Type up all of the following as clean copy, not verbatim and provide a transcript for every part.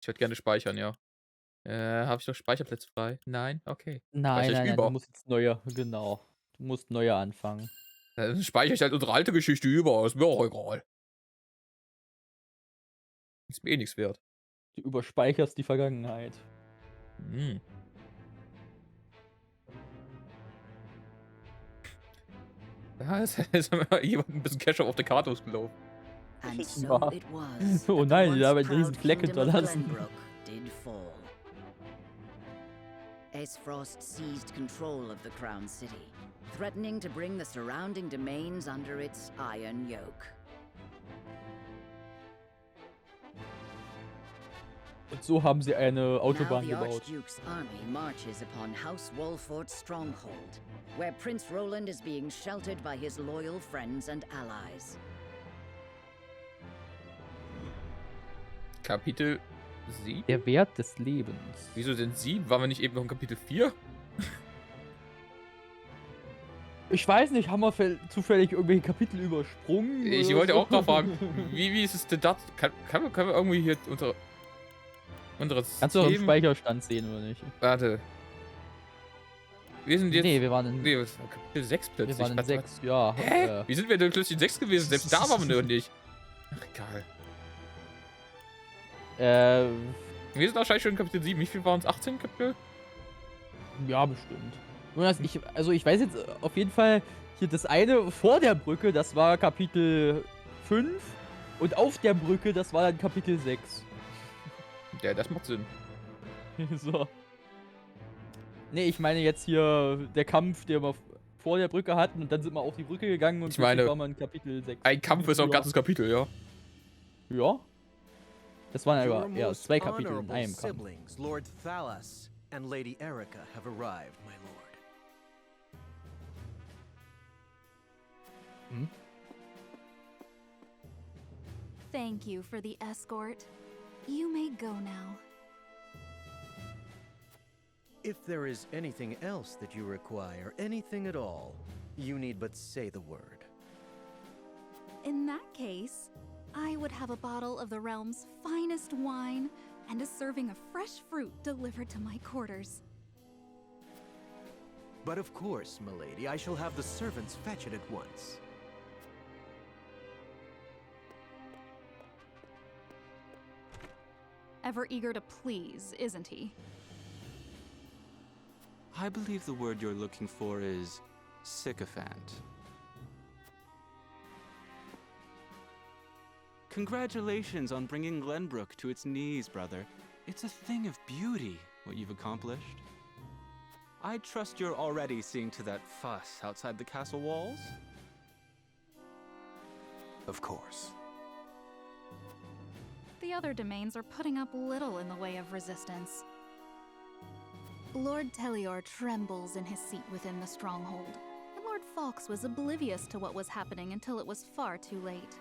Ich würde gerne speichern, ja. Habe ich noch Speicherplätze frei? Nein? Okay. Nein, Speichere ich nein, nein, du über. musst jetzt neuer genau. Du musst neuer anfangen. Dann speichere ich halt unsere alte Geschichte über. Ist mir auch egal. Ist mir eh nix wert. Du überspeicherst die Vergangenheit. Hm. Ja, ist jemand ein bisschen Cash auf der Karte ausgelaufen. And so Wahr. it was Oh that the nein, da once haben wir einen riesen proud Fleck kingdom of hinterlassen. Glenbrook did fall. As Frost seized control of the Crown City, threatening to bring the surrounding domains under its iron yoke. Und so haben sie eine Now Autobahn the gebaut. Archduke's army marches upon House Wolfort's stronghold, where Prince Roland is being sheltered by his loyal friends and allies. Kapitel 7? Der Wert des Lebens. Wieso denn 7? Waren wir nicht eben noch in Kapitel 4? Ich weiß nicht, haben wir zufällig irgendwelche Kapitel übersprungen? Ich oder wollte so? auch noch fragen, wie ist es denn das? Können wir irgendwie hier unsere Kannst du auch im Themen... Speicherstand sehen oder nicht? Warte. Wir sind jetzt... Nee, wir waren in, Nee, was war Kapitel 6 plötzlich? wir waren in Was- 6, ja. Hä? Wie sind wir denn plötzlich in 6 gewesen? Selbst da waren wir noch nicht. Ach, egal. Wir sind wahrscheinlich schon in Kapitel 7. Wie viel waren es? 18 Kapitel? Ja, bestimmt. Jonas, ich weiß jetzt auf jeden Fall, hier das eine vor der Brücke, das war Kapitel 5 und auf der Brücke, das war dann Kapitel 6. Ja, das macht Sinn. So. Nee, ich meine jetzt hier der Kampf, der wir vor der Brücke hatten und dann sind wir auf die Brücke gegangen und Ich meine, plötzlich waren wir in Kapitel 6. Ein Kampf ist auch ein ganzes Kapitel, ja. Ja. Das waren Your aber eher most 2 Kapitel in honorable einem Kampf. siblings, Lord Thalas and Lady Erica, have arrived, my lord. Hm? Thank you for the escort. You may go now. If there is anything else that you require, anything at all, you need but say the word. In that case, I would have a bottle of the realm's finest wine and a serving of fresh fruit delivered to my quarters. But of course, milady, I shall have the servants fetch it at once. Ever eager to please, isn't he? I believe the word you're looking for is sycophant. Congratulations on bringing Glenbrook to its knees, brother. It's a thing of beauty, what you've accomplished. I trust you're already seeing to that fuss outside the castle walls? Of course. The other domains are putting up little in the way of resistance. Lord Telior trembles in his seat within the stronghold, and Lord Fawkes was oblivious to what was happening until it was far too late.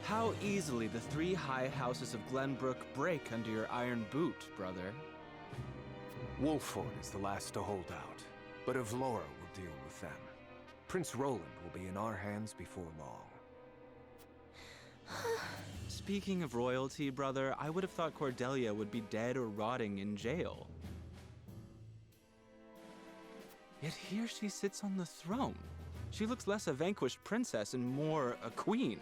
How easily the 3 high houses of Glenbrook break under your iron boot, brother. Wolford is the last to hold out, but Avlora will deal with them. Prince Roland will be in our hands before long. Speaking of royalty, brother, I would have thought Cordelia would be dead or rotting in jail. Yet here she sits on the throne. She looks less a vanquished princess and more a queen.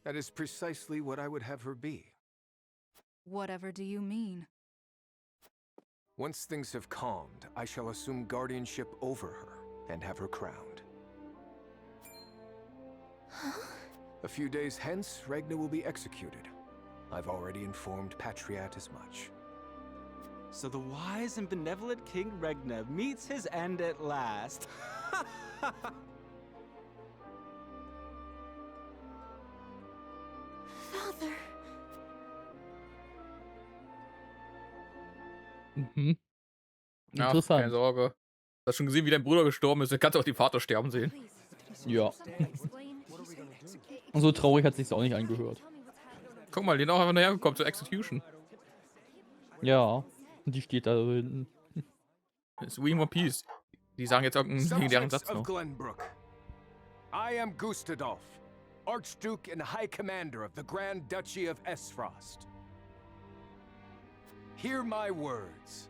That is precisely what I would have her be. Whatever do you mean? Once things have calmed, I shall assume guardianship over her and have her crowned. A few days hence, Regna will be executed. I've already informed Patriat as much. So the wise and benevolent King Regna meets his end at last. Father! Mhm. Ach, keine Interessant. Sorge. Du hast schon gesehen, wie dein Bruder gestorben ist. Du kannst auch den Vater sterben sehen. Ja. Und so traurig hat sich's auch nicht angehört. Guck mal, die sind auch einfach nachhergekommen zur Execution. Ja. Und die steht da so hinten. Das ist We One Piece. Die sagen jetzt irgendeinen legendären Subjects Satz of noch. Glenbrook, I am Gustadolf, Archduke and High Commander of the Grand Duchy of Esfrost. Hear my words.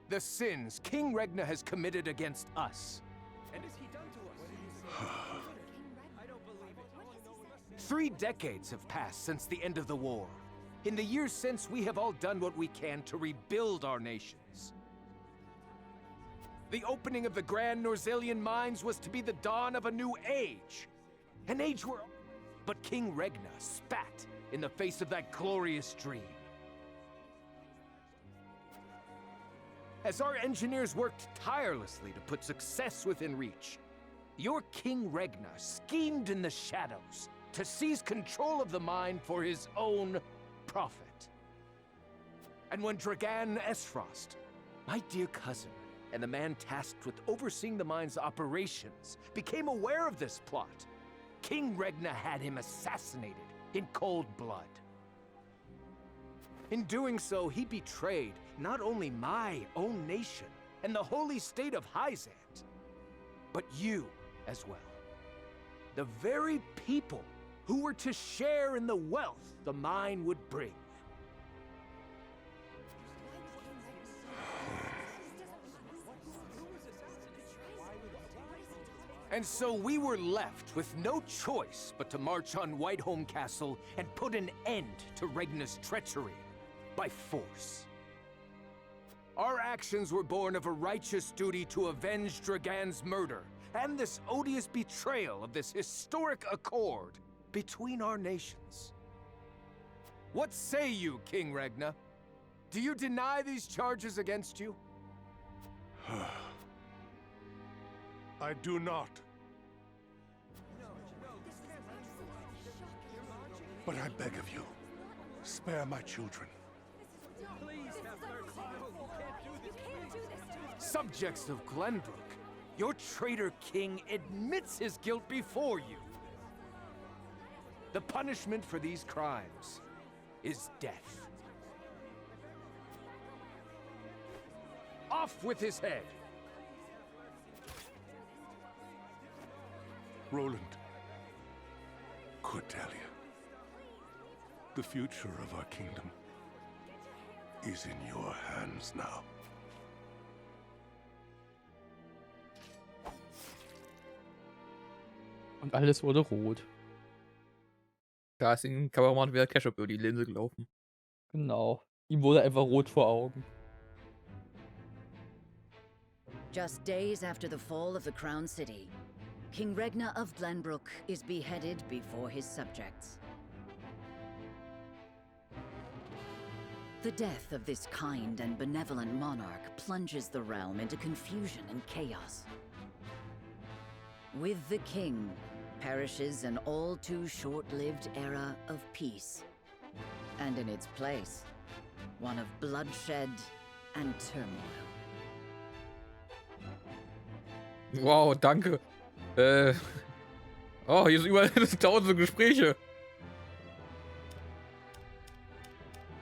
The sins King Regna has committed against us. And has he done to us? 3 decades have passed since the end of the war. In the years since, we have all done what we can to rebuild our nations. The opening of the Grand Norzelian mines was to be the dawn of a new age. An age where... But King Regna spat in the face of that glorious dream. As our engineers worked tirelessly to put success within reach, your King Regna schemed in the shadows to seize control of the mine for his own profit. And when Dragan Esfrost, my dear cousin, and the man tasked with overseeing the mine's operations, became aware of this plot, King Regna had him assassinated in cold blood. In doing so, he betrayed not only my own nation and the holy state of Hyzant, but you as well. The very people who were to share in the wealth the mine would bring. And so we were left with no choice but to march on Whiteholm Castle and put an end to Regna's treachery by force. Our actions were born of a righteous duty to avenge Dragan's murder and this odious betrayal of this historic accord between our nations. What say you, King Regna? Do you deny these charges against you? I do not. But I beg of you, spare my children. Subjects of Glenbrook, your traitor king admits his guilt before you. The punishment for these crimes is death. Off with his head! Roland, Cordelia, the future of our kingdom is in your hands now. Und alles wurde rot. Da ist ein Kameramann wieder Ketchup über die Linse gelaufen. Genau. Ihm wurde einfach rot vor Augen. Just days after the fall of the Crown City, King Regna of Glenbrook is beheaded before his subjects. The death of this kind and benevolent monarch plunges the realm into confusion and chaos. With the king perishes an all too short-lived era of peace. And in its place, one of bloodshed and turmoil. Wow, danke. Oh, hier sind überall tausende Gespräche.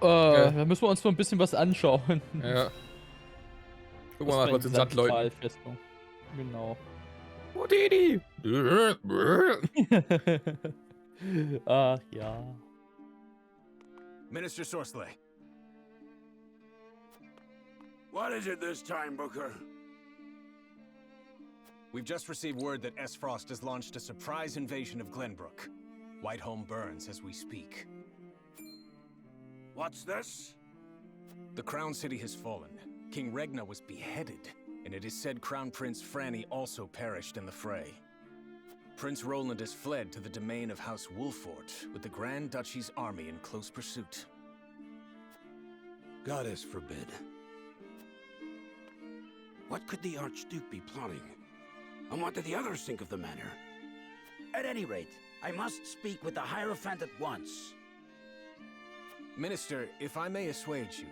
Da müssen wir uns noch ein bisschen was anschauen. Ja. Guck mal, was den Sandleuten. Genau. Oh, Didi. Ach ja. Minister Sorsley. What is it this time, Booker? We've just received word that Esfrost has launched a surprise invasion of Glenbrook. Whiteholm burns as we speak. What's this? The Crown City has fallen. King Regna was beheaded, and it is said Crown Prince Franny also perished in the fray. Prince Roland has fled to the domain of House Wolfort, with the Grand Duchy's army in close pursuit. Goddess forbid. What could the Archduke be plotting? And what did the others think of the matter? At any rate, I must speak with the Hierophant at once. Minister, if I may assuage you,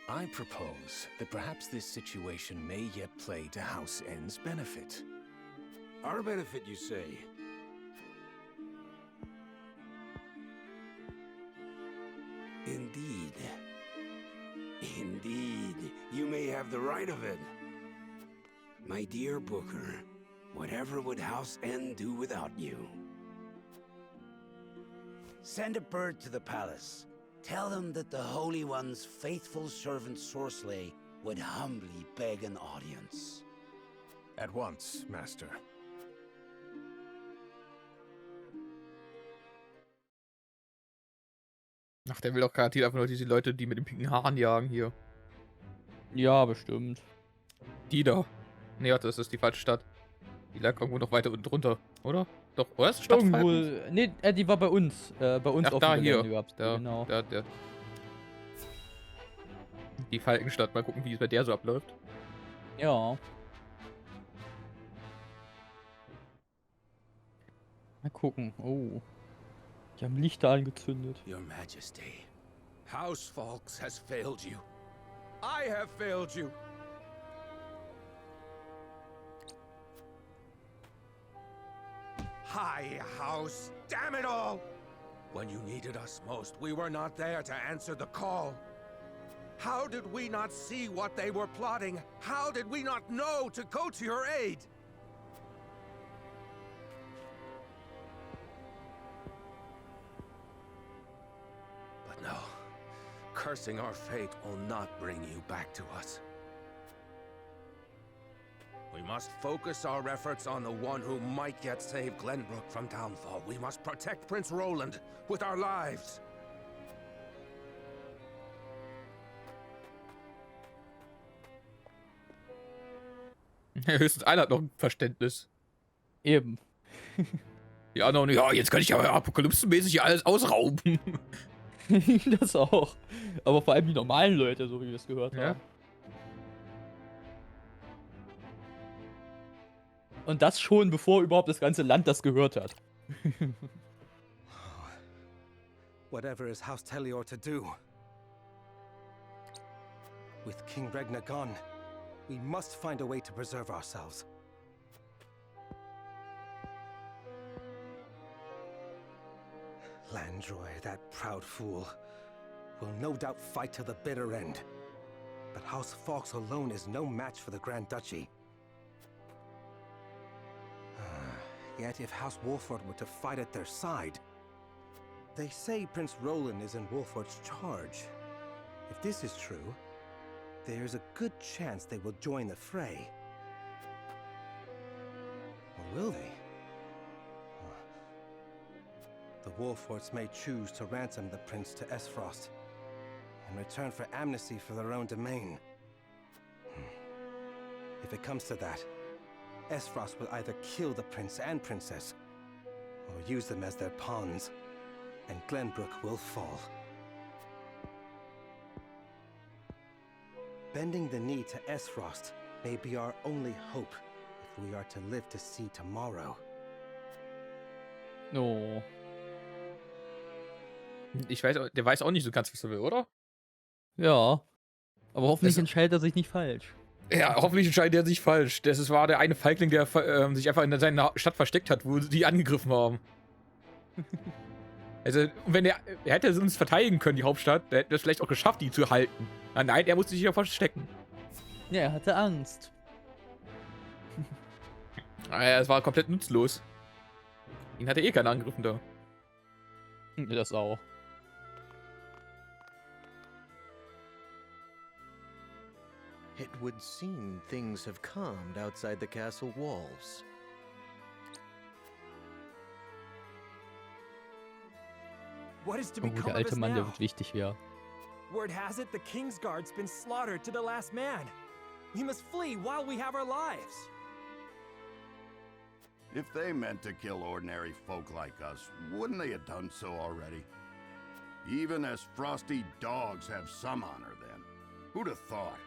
I propose that perhaps this situation may yet play to House N's benefit. Our benefit, you say? Indeed. Indeed, you may have the right of it. My dear Booker, Whatever would House N do without you? Send a bird to the palace. Tell them that the Holy One's faithful servant Sorsley would humbly beg an audience. At once, Master. Ach, der will doch garantiert einfach nur diese Leute, die mit den pinken Haaren jagen hier. Ja, bestimmt. Die da. Nee, warte, das ist die falsche Stadt. Die lag irgendwo noch weiter unten drunter, oder? Doch, oder ist Stadt Irgendwo. Falkens? Nee, die war bei uns. Bei uns Ach, auf da dem hier. Gelände gab's die, Da, genau. da. Die Falkenstadt. Mal gucken, wie es bei der so abläuft. Ja. Mal gucken. Oh. Die haben Lichter angezündet. Your Majesty, House Fawkes has failed you. I have failed you. High House, damn it all! When you needed us most, we were not there to answer the call. How did we not see what they were plotting? How did we not know to go to your aid? But no, cursing our fate will not bring you back to us. We must focus our efforts on the one who might yet save Glenbrook from downfall. We must protect Prince Roland with our lives. Höchstens einer hat noch ein Verständnis. Eben. Die anderen, ja, jetzt kann ich aber apokalypsenmäßig hier alles ausrauben. Das auch. Aber vor allem die normalen Leute, so wie wir es gehört Ja. haben. Und das schon, bevor überhaupt das ganze Land das gehört hat. Whatever is House Telior to do? With King Regna gone, we must find a way to preserve ourselves. Landroy, that proud fool, will no doubt fight to the bitter end. But House Fawkes alone is no match for the Grand Duchy. Yet if House Wolford were to fight at their side... They say Prince Roland is in Wolford's charge. If this is true, there's a good chance they will join the fray. Or will they? The Wolfords may choose to ransom the prince to Esfrost, in return for amnesty for their own domain. If it comes to that, Esfrost will either kill the prince and princess, or use them as their pawns, and Glenbrook will fall. Bending the knee to Esfrost may be our only hope if we are to live to see tomorrow. No. Ich weiß, der weiß auch nicht so ganz, was er will, oder? Ja. Aber hoffentlich entscheidet er sich nicht falsch. Ja, hoffentlich entscheidet er sich falsch. Das war der eine Feigling, der sich einfach in seiner Stadt versteckt hat, wo die angegriffen haben. Also, wenn er hätte uns verteidigen können, die Hauptstadt, der hätte es vielleicht auch geschafft, die zu halten. Nein, er musste sich ja verstecken. Ja, er hatte Angst. Es war komplett nutzlos. Ihn hatte eh keiner angegriffen da. Das auch. It would seem things have calmed outside the castle walls. What is to Oh, become der of alte us Mann, der now? wird wichtig, ja. Word has it the King's Guard's been slaughtered to the last man. We must flee while we have our lives. If they meant to kill ordinary folk like us, wouldn't they have done so already? Even as frosty dogs have some honor then. Who'd have thought?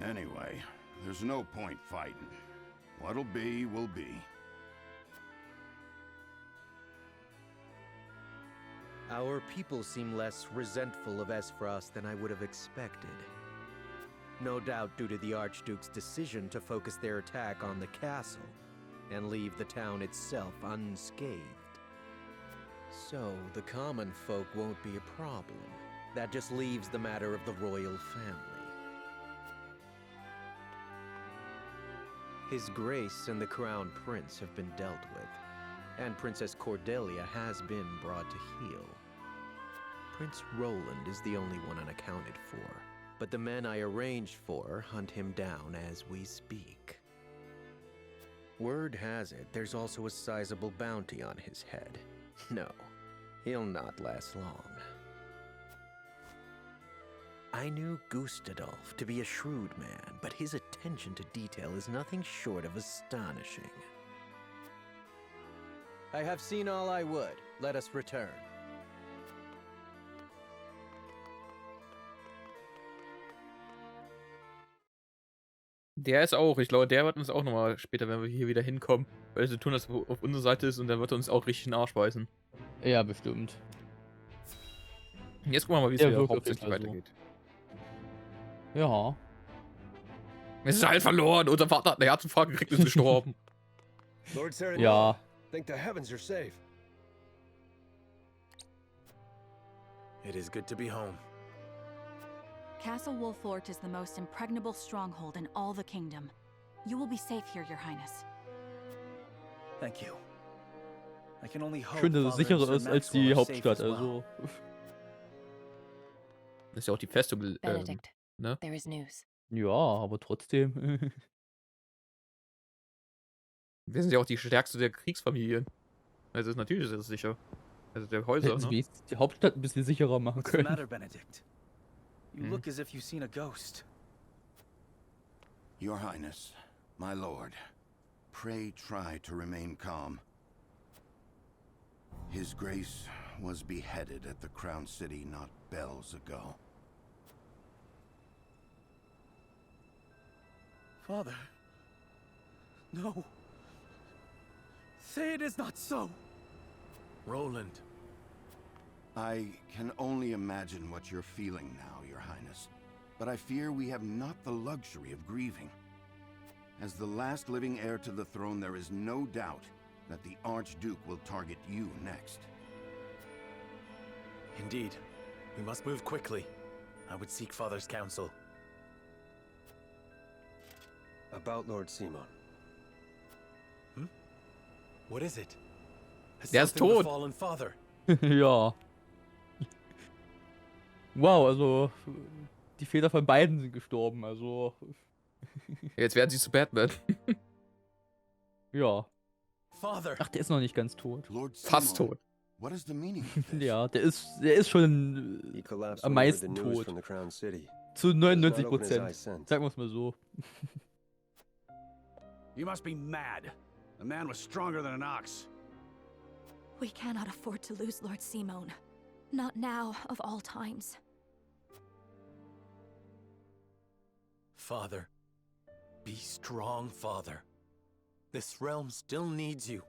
Anyway, there's no point fighting. What'll be, will be. Our people seem less resentful of Esfrost than I would have expected. No doubt due to the Archduke's decision to focus their attack on the castle and leave the town itself unscathed. So, the common folk won't be a problem. That just leaves the matter of the royal family. His Grace and the Crown Prince have been dealt with, and Princess Cordelia has been brought to heel. Prince Roland is the only one unaccounted for, but the men I arranged for hunt him down as we speak. Word has it there's also a sizable bounty on his head. No, he'll not last long. I knew Gustadolf to be a shrewd man, but his attention to detail is nothing short of astonishing. I have seen all I would. Let us return. Der ist auch, ich glaube, der wird uns auch nochmal später, wenn wir hier wieder hinkommen, weil sie tun, dass er auf unserer Seite ist und dann wird er uns auch richtig in den Arsch beißen. Ja, bestimmt. Jetzt gucken wir mal, wie es Ja, hier wirkt auf hauptsächlich jeden Fall so. weitergeht. Ja. Es ist halt verloren, unser Vater hat eine Herzinfarkt gekriegt und ist gestorben. Lord Serenade, Ja. think the heavens you're safe. It is good to be home. Castle Wolfort is the most impregnable stronghold in all the kingdom. You will be safe here, Your Highness. Thank you. I can only hope Schön, dass es Father sicherer and ist Sir als Maxwell die are safe Hauptstadt, as well. also. Das ist ja auch die Festung, Benedict, ne? there is news. Ja, aber trotzdem. Wir sind ja auch die stärkste der Kriegsfamilien. Also natürlich ist es sicher. Also der Häuser, Hätten sie ne? wenigstens die Hauptstadt ein bisschen sicherer machen What's the können. matter, Benedict? You look as if you've seen a ghost. Your Highness, my lord, pray try to remain calm. His Grace was beheaded at the Crown City not bells ago. Father. No. Say it is not so. Roland. I can only imagine what you're feeling now, Your Highness. But I fear we have not the luxury of grieving. As the last living heir to the throne, there is no doubt that the Archduke will target you next. Indeed. We must move quickly. I would seek Father's counsel. About Lord Simon. What is it? Has Der ist something tot. befallen Father? Ja. Wow, also die Väter von beiden sind gestorben, also. Jetzt werden sie zu Batman. Ja. Father. Ach, der ist noch nicht ganz tot. Lord Fast Simon, tot. what is the meaning of this? Ja, der ist schon He collapsed am when he heard the meisten news tot. from the Crown City. Zu Does not open his 99%. eyes since. Sagen wir es mal so. You must be mad. The man was stronger than an ox. We cannot afford to lose Lord Simon. Not now, of all times. Father. Be strong, Father. This realm still needs you.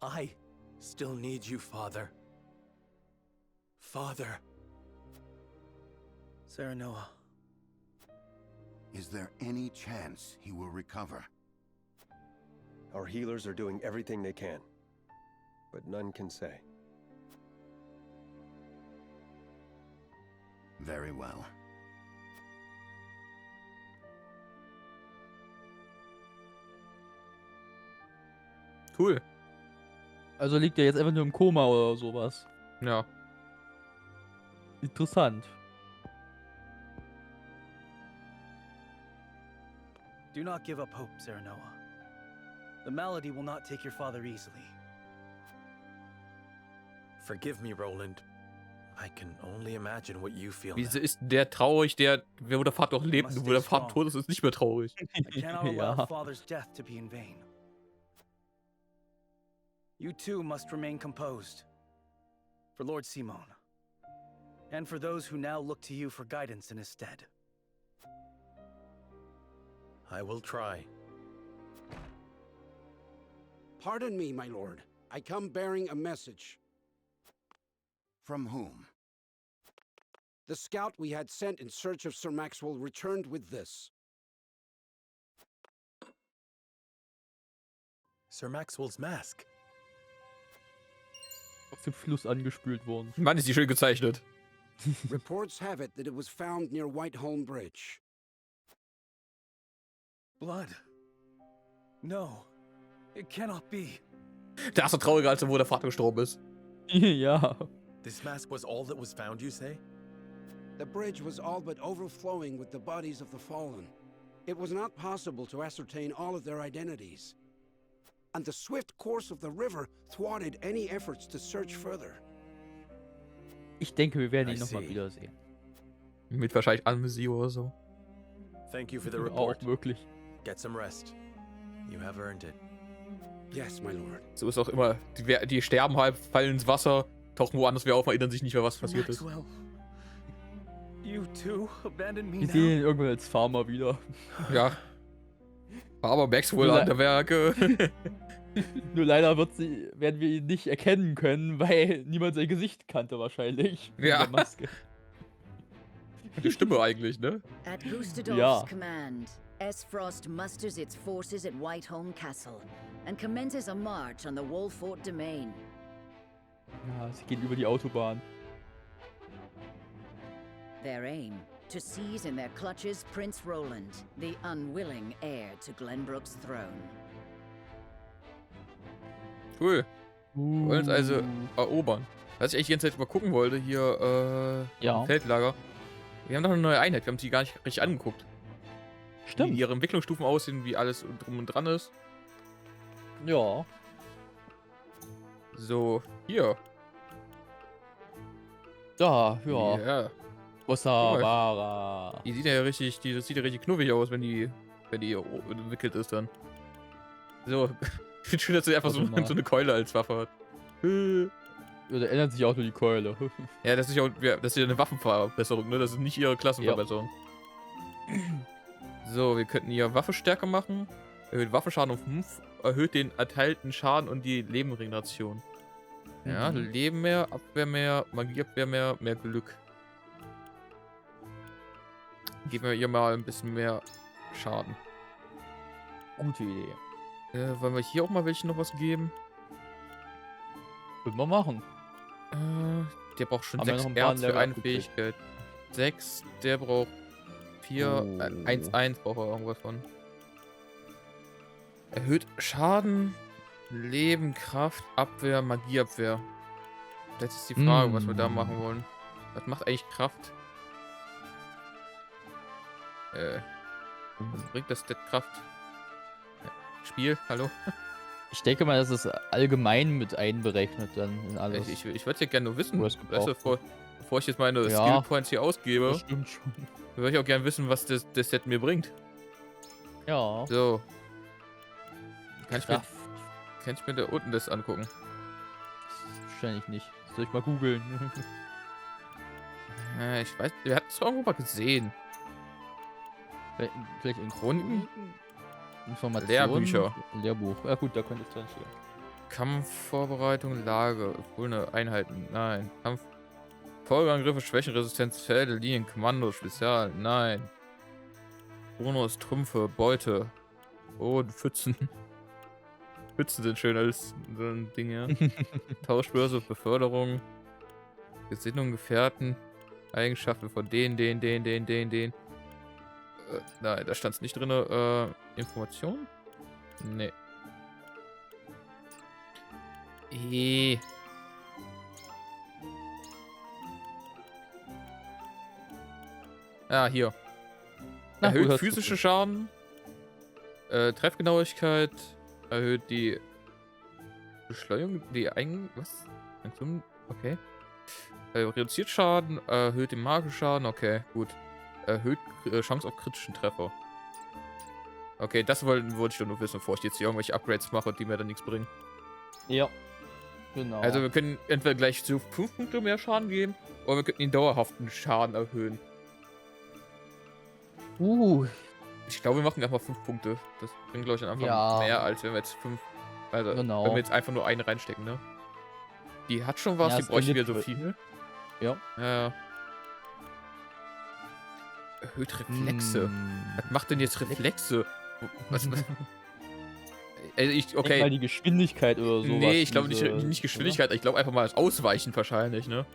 I still need you, Father. Father. Serenoa. Is there any chance he will recover? Our healers are doing everything they can, but none can say. Very well. Cool. Also liegt er jetzt einfach nur im Koma oder sowas. Ja. Interessant. Do not give up hope, Serenoa. The malady will not take your father easily. Forgive me, Roland. I can only imagine what you feel. Wieso ist der traurig, wo der Vater noch lebt und wo der Vater tot ist, ist nicht mehr traurig. I cannot allow Ja. father's death to be in vain. You too must remain composed. For Lord Simon. And for those who now look to you for guidance in his stead. I will try. Pardon me, my lord. I come bearing a message. From whom? The scout we had sent in search of Sir Maxwell returned with this. Sir Maxwell's mask. Aus dem Fluss angespült worden. Mann, ist die schön gezeichnet. Reports have it that it was found near Whiteholm Bridge. Blood. No, it cannot be. Der ist so trauriger, als wo der Vater gestorben ist. Ja. This mask was all that was found, you say? The bridge was all but overflowing with the bodies of the fallen. It was not possible to ascertain all of their identities. And the swift course of the river thwarted any efforts to search further. Ich denke, wir werden ihn nochmal wiedersehen. Mit wahrscheinlich Amnesie oder so. Thank you for the report. Auch wirklich. Get some rest. You have earned it. Yes, my lord. So ist auch immer. Die sterben halb, fallen ins Wasser, tauchen woanders wieder auf, erinnern sich nicht mehr, was passiert ist. Maxwell. You too abandoned me Wir now. sehen ihn irgendwann als Farmer wieder. Ja. Aber Maxwell an der Werke. Nur leider werden wir ihn nicht erkennen können, weil niemand sein Gesicht kannte wahrscheinlich. Ja. Mit der Maske. Die Stimme eigentlich, ne? At Gustadolf's Ja. command, S-Frost musters its forces at Whiteholm Castle and commences a march on the Wolfort domain. Ja, sie gehen über die Autobahn. Their aim, to seize in their clutches Prince Roland, the unwilling heir to Glenbrook's throne. Cool. Wollen uns also erobern. Was ich eigentlich die ganze Zeit mal gucken wollte, hier, Ja. im Feldlager. Wir haben noch eine neue Einheit, wir haben die gar nicht richtig angeguckt. Stimmt. Wie ihre Entwicklungsstufen aussehen, wie alles drum und dran ist. Ja. So, hier. Da, ja. Ja. Osawara. Die sieht ja richtig, die sieht ja richtig knuffig aus, wenn die entwickelt ist dann. So, ich finde schön, dass sie einfach so eine Keule als Waffe hat. Ja, da ändert sich auch nur die Keule. Ja, das ist ja eine Waffenverbesserung, ne? Das ist nicht ihre Klassenverbesserung. Ja. So, wir könnten hier Waffe stärker machen. Erhöht Waffenschaden um 5, erhöht den erteilten Schaden und die Lebenregeneration. Ja, Leben mehr, Abwehr mehr, Magieabwehr mehr, mehr Glück. Geben wir ihr mal ein bisschen mehr Schaden. Gute Idee. Wollen wir hier auch mal welchen noch was geben? Können wir machen. Der braucht schon Haben wir 6 noch ein paar Erz für Level eine abgekriegt. Fähigkeit. 6, der braucht 4, 1 braucht er irgendwas von. Erhöht Schaden, Leben, Kraft, Abwehr, Magieabwehr. Das ist die Frage, was wir da machen wollen. Was macht eigentlich Kraft? Was bringt das Kraft? Spiel, hallo? Ich denke mal, dass es allgemein mit einberechnet dann in alles. Ich würde es ja gerne nur wissen, Was weißt du, bevor ich jetzt meine Ja. Skill Points hier ausgebe, Das stimmt schon. würde ich auch gerne wissen, was das Set mir bringt. Ja. So. Kann ich mir da unten das angucken? Wahrscheinlich nicht. Soll ich mal googeln? Ich weiß, wir hatten es irgendwo mal gesehen. Vielleicht in Runden? Informationen? Lehrbücher. Lehrbuch. Ja gut, da könnte es dran stehen. Kampfvorbereitung, Lage, empfohlene Einheiten, nein. Kampf, Folgeangriffe, Schwächenresistenz, Felder, Linien, Kommando, Spezial, nein. Bonus, Trümpfe, Beute. Oh, Pfützen. Pfützen sind schön als so ein Ding, ja. Tauschbörse, Beförderung, Gesinnung, Gefährten, Eigenschaften von den. Nein, da stand es nicht drin. Information? Nee. Ah, hier. Erhöht physische Schaden. Treffgenauigkeit. Erhöht die Beschleunigung. Was? Okay. Reduziert Schaden. Erhöht den magischen Schaden. Okay, gut. Erhöht Chance auf kritischen Treffer. Okay, das wollte ich doch nur wissen, bevor ich jetzt hier irgendwelche Upgrades mache, die mir dann nichts bringen. Ja. Genau. Also wir können entweder gleich so 5 Punkte mehr Schaden geben, oder wir könnten den dauerhaften Schaden erhöhen. Ich glaube, wir machen einfach 5 Punkte. Das bringt, glaube ich, dann einfach mehr, als wenn wir jetzt 5... Also, wenn wir jetzt einfach nur eine reinstecken, ne? Die hat schon was, die bräuchte wieder so viel. Ja. Erhöht Reflexe. Was macht denn jetzt Reflexe? Was? Also okay. Mal die Geschwindigkeit oder so. Nee, ich glaube nicht Geschwindigkeit, oder? Ich glaube einfach mal das Ausweichen wahrscheinlich, ne?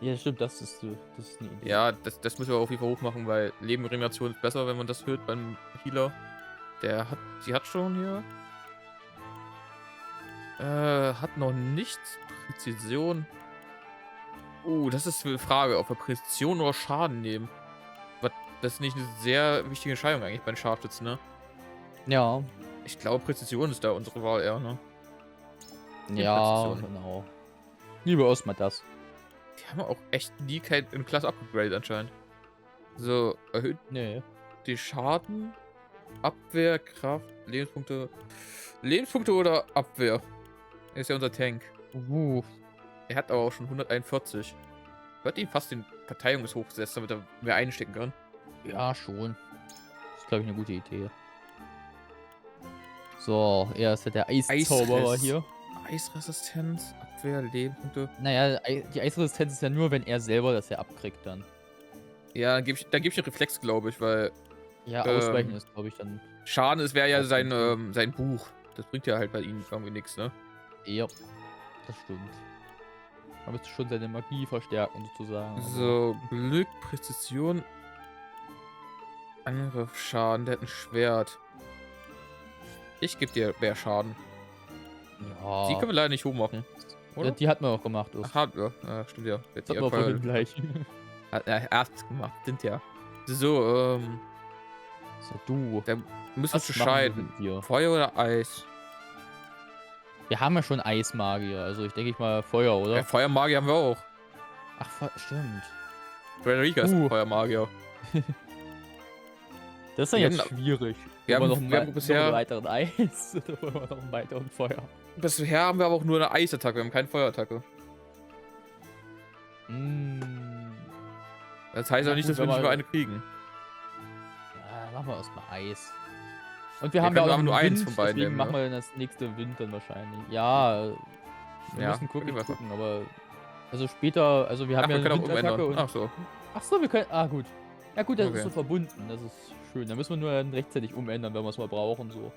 Ja, stimmt, das ist eine Idee. Ja, das müssen wir auf jeden Fall hoch machen, weil Lebenregeneration ist besser, wenn man das hört beim Healer. Sie hat schon hier. Hat noch nichts. Präzision. Das ist eine Frage, ob wir Präzision oder Schaden nehmen. Das ist nicht eine sehr wichtige Entscheidung eigentlich bei den Scharfschützen, ne? Ja. Ich glaube, Präzision ist da unsere Wahl eher, ne? Ja, Präzision. genau. Lieber erstmal das. Die haben auch echt nie in Klasse abgegradet anscheinend. So, erhöht die Schaden, Abwehr, Kraft, Lebenspunkte. Lebenspunkte oder Abwehr? Er ist ja unser Tank. Er hat aber auch schon 141. Wird ihm fast den Verteidigungs hochgesetzt, damit er mehr einstecken kann. Ja, schon. Das ist, glaube ich, eine gute Idee. So, er ist ja der Eiszauberer hier. Eisresistenz, Abwehr, Lebenspunkte. Naja, die Eisresistenz ist ja nur, wenn er selber das ja abkriegt dann. Ja, dann gebe ich einen Reflex, glaube ich, weil... Ja, Ausweichen ist, glaube ich, dann... Schaden, es wäre ja sein Buch. Das bringt ja halt bei ihm irgendwie nichts, ne? Ja, das stimmt. Man müsste schon seine Magie verstärken, sozusagen. So, Glück, Präzision... Angriff, Schaden, der hat ein Schwert. Ich gebe dir mehr Schaden. Ja. Die können wir leider nicht hoch machen. Oder? Ja, die hat man auch gemacht. Ach, hat wir. Ja, stimmt ja. Das hat man vorhin gleich. Hat er erst gemacht, sind ja. So, So, du. Da müssen wir entscheiden. Feuer oder Eis? Wir haben ja schon Eismagier, also ich denke mal Feuer, oder? Ja, Feuermagier haben wir auch. Ach, stimmt. Frederica ist ein Feuermagier. Das ist ja jetzt schwierig. Wir haben bisher noch einen weiteren Eis oder wollen wir noch einen weiteren Feuer? Bisher haben wir aber auch nur eine Eisattacke, wir haben keine Feuerattacke. Das heißt auch nicht, dass wir nicht mehr eine kriegen. Ja, machen wir erstmal Eis. Und wir haben ja auch nur Wind, eins von beiden. Deswegen machen wir das nächste Wind dann wahrscheinlich. Ja, wir müssen gucken, aber... Also später, also wir haben ja eine Windattacke und... Ach so, wir können... Ah, gut. Ja gut, das ist so verbunden, das ist schön. Da müssen wir nur dann rechtzeitig umändern, wenn wir es mal brauchen, so.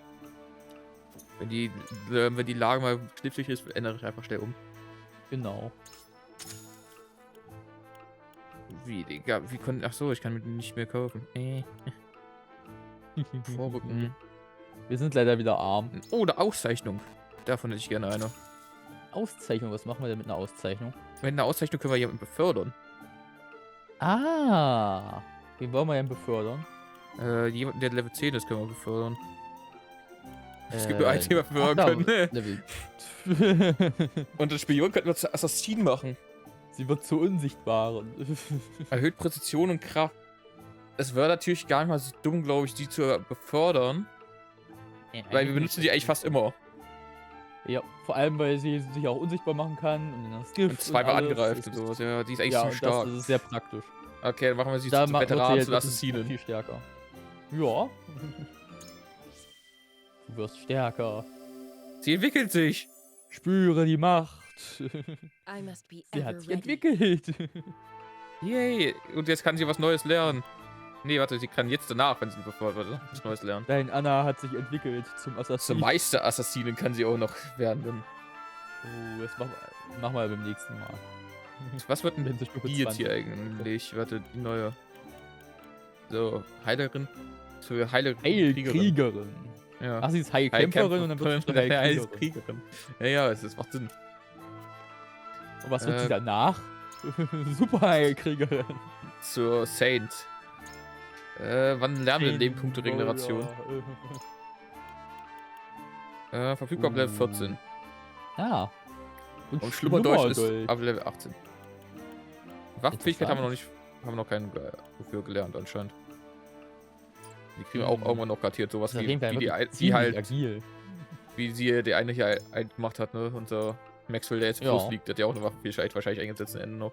Wenn die Lage mal knifflig ist, ändere ich einfach schnell um. Genau. Wie, Digga, ach so, ich kann mit nicht mehr kaufen. Vorrücken. Wir sind leider wieder arm. Oh, eine Auszeichnung. Davon hätte ich gerne eine. Auszeichnung? Was machen wir denn mit einer Auszeichnung? Mit einer Auszeichnung können wir jemanden befördern. Ah. Wen wollen wir denn befördern? Jemanden, der Level 10 ist, können wir befördern. Es gibt nur einen, den wir befördern können. Und das Spion könnten wir zur Assassinen machen. Sie wird zu Unsichtbaren. Erhöht Präzision und Kraft. Es wäre natürlich gar nicht mal so dumm, glaube ich, die zu befördern. Ja, weil wir benutzen die eigentlich fast immer. Ja, vor allem, weil sie sich auch unsichtbar machen kann und dann das Gift und zweimal angreift und sowas. Ja, die ist eigentlich ziemlich stark. Das ist sehr praktisch. Okay, dann machen wir sie zu Veteranen, zu Assassinen. Viel stärker. Ja. Du wirst stärker. Sie entwickelt sich. Spüre die Macht. Sie hat sich entwickelt. Yay. Und jetzt kann sie was Neues lernen. Nee, warte, sie kann jetzt danach, wenn sie befördert wird, was Neues lernen. Dein Anna hat sich entwickelt zum Assassinen. Zum Meister-Assassinen kann sie auch noch werden. Oh, das machen wir beim nächsten Mal. Was wird denn die jetzt hier eigentlich? Warte, die neue. So, Heilerin. So, Heilkriegerin. Ja. Ach, sie ist Heilkämpferin und dann wird sie Heilkriegerin. Ja, es macht Sinn. Und was wird sie danach? Super Heilkriegerin. Zur Saint. Wann lernen wir Lebenspunkte Regeneration? Verfügbar ab Level 14. Ja. Und Schlummerdeutsch ist ab Level 18. Waffenfähigkeit haben wir noch keinen wofür gelernt anscheinend. Die kriegen wir auch irgendwann noch garantiert, sowas wie sie die eine hier gemacht hat, ne? Unser Maxwell, der jetzt Plus liegt, hat ja auch eine Waffenfähigkeit wahrscheinlich eingesetzt am Ende noch.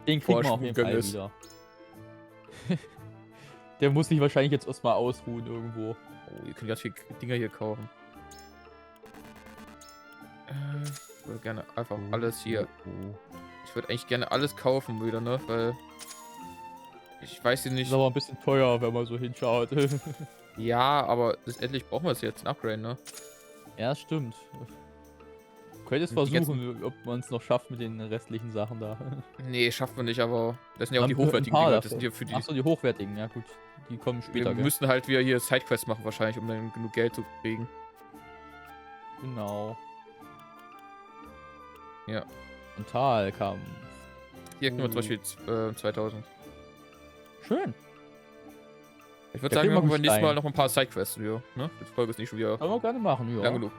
Den kriegen wir auf jeden Fall wieder. Der muss sich wahrscheinlich jetzt erstmal ausruhen irgendwo. Oh, ihr könnt ganz viele Dinger hier kaufen. Ich würde gerne einfach alles hier. Ich würde eigentlich gerne alles kaufen wieder, ne? Weil ich weiß nicht. Das ist aber ein bisschen teuer, wenn man so hinschaut. Ja, aber letztendlich brauchen wir es jetzt ein Upgrade, ne? Ja, das stimmt. Könntest Die ganzen- versuchen, ob man es noch schafft mit den restlichen Sachen da. Nee, schaffen wir nicht, aber das sind ja auch die Haben wir ein hochwertigen paar Dinger. Das davon. sind ja für die. Achso, die hochwertigen, ja gut. Die kommen später, Wir gell? müssen halt wieder hier Sidequests machen wahrscheinlich, um dann genug Geld zu kriegen. Genau. Ja. Frontalkampf. Hier kriegen wir zum Beispiel 2000. Schön. Ich würde Ja, sagen, kriegen wir machen wir nächstes Mal Stein. noch ein paar Sidequests. Ja, ne? Die Folge ist nicht schon wieder Können wir gerne machen, ja. lang genug.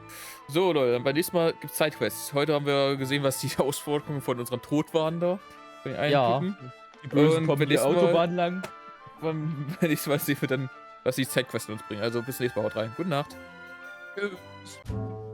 So, Leute, dann beim nächsten Mal gibt es Sidequests. Heute haben wir gesehen, was die Ausforderungen von unserem Tod waren da. Von den einen Ja. Typen. Die Bösen Und kommen beim die nächsten Mal- Autobahn lang. Beim nächsten Mal sehen wir dann, was die Sidequests uns bringen. Also bis nächstes Mal, haut rein. Gute Nacht. Tschüss.